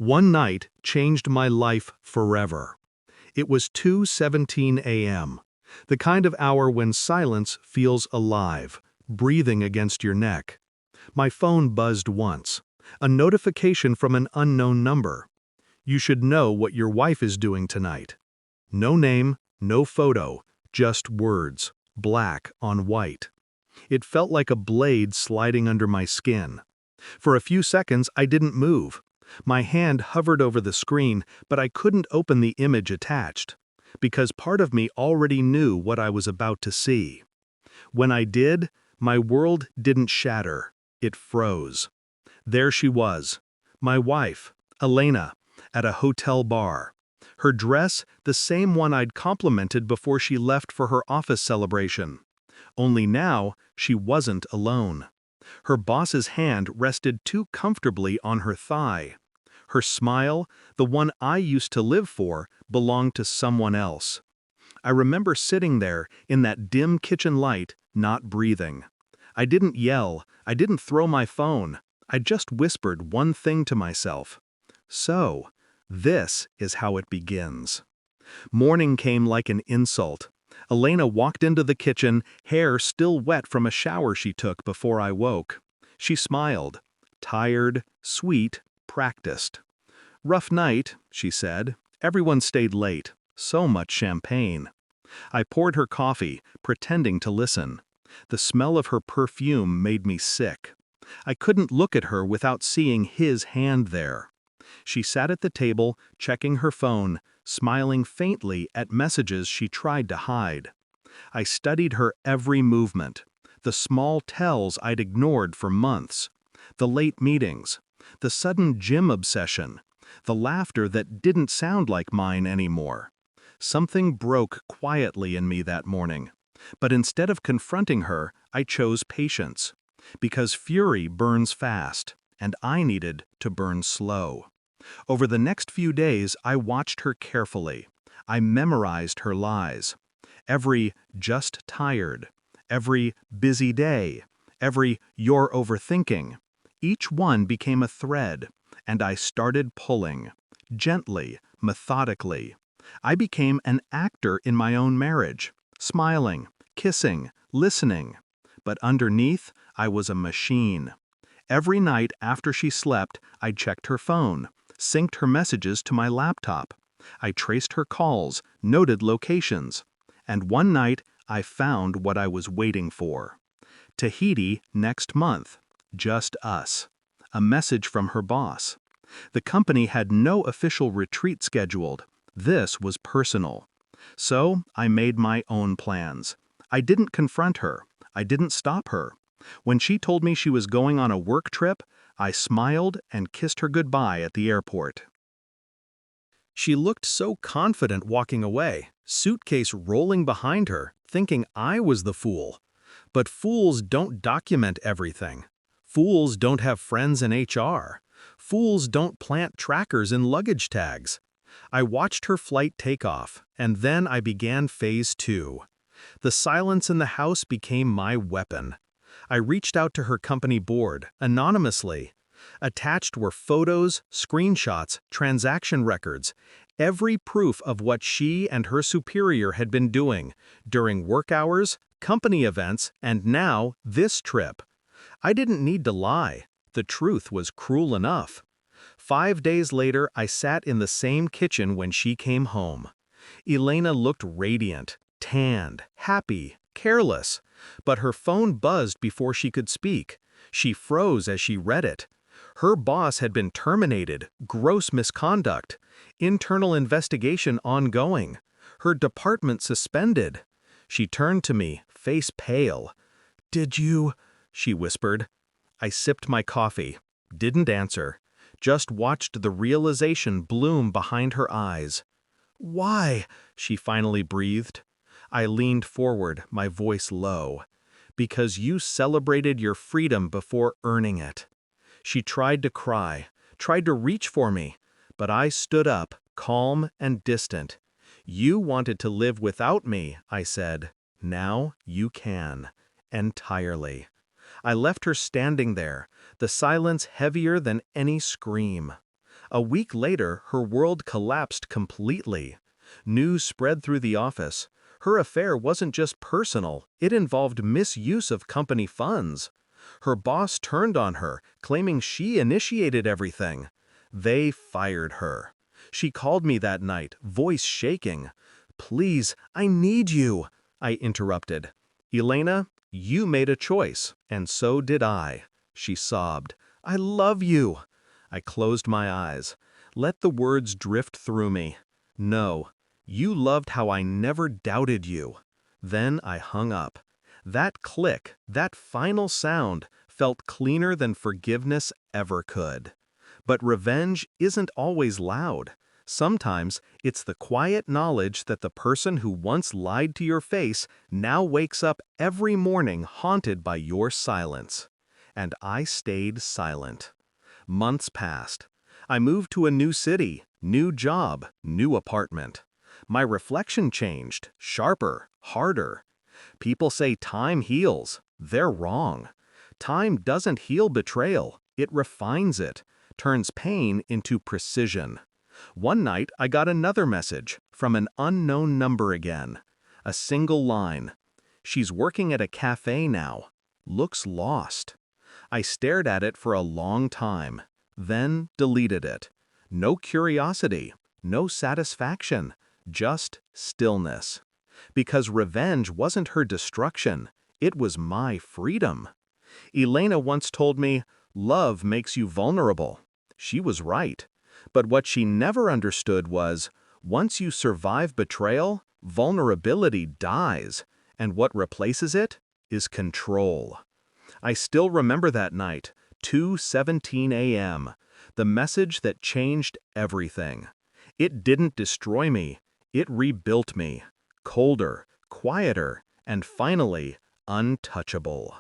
One night changed my life forever. It was 2:17 a.m., the kind of hour when silence feels alive, breathing against your neck. My phone buzzed once, a notification from an unknown number. You should know what your wife is doing tonight. No name, no photo, just words, black on white. It felt like a blade sliding under my skin. For a few seconds, I didn't move. My hand hovered over the screen, but I couldn't open the image attached, because part of me already knew what I was about to see. When I did, my world didn't shatter, it froze. There she was, my wife, Elena, at a hotel bar. Her dress, the same one I'd complimented before she left for her office celebration. Only now, she wasn't alone. Her boss's hand rested too comfortably on her thigh. Her smile, the one I used to live for, belonged to someone else. I remember sitting there in that dim kitchen light, not breathing. I didn't yell, I didn't throw my phone, I just whispered one thing to myself. So, this is how it begins. Morning came like an insult. Elena walked into the kitchen, hair still wet from a shower she took before I woke. She smiled. Tired, sweet, practiced. "Rough night," she said. "Everyone stayed late. So much champagne." I poured her coffee, pretending to listen. The smell of her perfume made me sick. I couldn't look at her without seeing his hand there. She sat at the table, checking her phone, smiling faintly at messages she tried to hide. I studied her every movement, the small tells I'd ignored for months, the late meetings, the sudden gym obsession, the laughter that didn't sound like mine anymore. Something broke quietly in me that morning, but instead of confronting her, I chose patience, because fury burns fast, and I needed to burn slow. Over the next few days, I watched her carefully. I memorized her lies. Every "just tired," every "busy day," every "you're overthinking." Each one became a thread, and I started pulling, gently, methodically. I became an actor in my own marriage, smiling, kissing, listening. But underneath, I was a machine. Every night after she slept, I checked her phone, synced her messages to my laptop. I traced her calls, noted locations. And one night, I found what I was waiting for. Tahiti next month. Just us. A message from her boss. The company had no official retreat scheduled. This was personal. So I made my own plans. I didn't confront her. I didn't stop her. When she told me she was going on a work trip, I smiled and kissed her goodbye at the airport. She looked so confident walking away, suitcase rolling behind her, thinking I was the fool. But fools don't document everything. Fools don't have friends in HR. Fools don't plant trackers in luggage tags. I watched her flight take off, and then I began phase 2. The silence in the house became my weapon. I reached out to her company board, anonymously. Attached were photos, screenshots, transaction records, every proof of what she and her superior had been doing during work hours, company events, and now this trip. I didn't need to lie. The truth was cruel enough. 5 days later, I sat in the same kitchen when she came home. Elena looked radiant, tanned, happy, careless, but her phone buzzed before she could speak. She froze as she read it. Her boss had been terminated, gross misconduct, internal investigation ongoing, her department suspended. She turned to me, face pale. "Did you?" she whispered. I sipped my coffee, didn't answer, just watched the realization bloom behind her eyes. "Why?" she finally breathed. I leaned forward, my voice low. "Because you celebrated your freedom before earning it." She tried to cry, tried to reach for me, but I stood up, calm and distant. "You wanted to live without me," I said. "Now you can. Entirely." I left her standing there, the silence heavier than any scream. A week later, her world collapsed completely. News spread through the office. Her affair wasn't just personal, it involved misuse of company funds. Her boss turned on her, claiming she initiated everything. They fired her. She called me that night, voice shaking. "Please, I need you," I interrupted. "Elena, you made a choice, and so did I," she sobbed. "I love you." I closed my eyes. Let the words drift through me. "No, you loved how I never doubted you." Then I hung up. That click, that final sound, felt cleaner than forgiveness ever could. But revenge isn't always loud. Sometimes it's the quiet knowledge that the person who once lied to your face now wakes up every morning haunted by your silence. And I stayed silent. Months passed. I moved to a new city, new job, new apartment. My reflection changed, sharper, harder. People say time heals. They're wrong. Time doesn't heal betrayal. It refines it, turns pain into precision. One night, I got another message from an unknown number again. A single line. "She's working at a cafe now. Looks lost." I stared at it for a long time, then deleted it. No curiosity, no satisfaction, just stillness. Because revenge wasn't her destruction, it was my freedom. Elena once told me, "Love makes you vulnerable." She was right. But what she never understood was, once you survive betrayal, vulnerability dies, and what replaces it is control. I still remember that night, 2:17 a.m., the message that changed everything. It didn't destroy me, it rebuilt me. Colder, quieter, and finally, untouchable.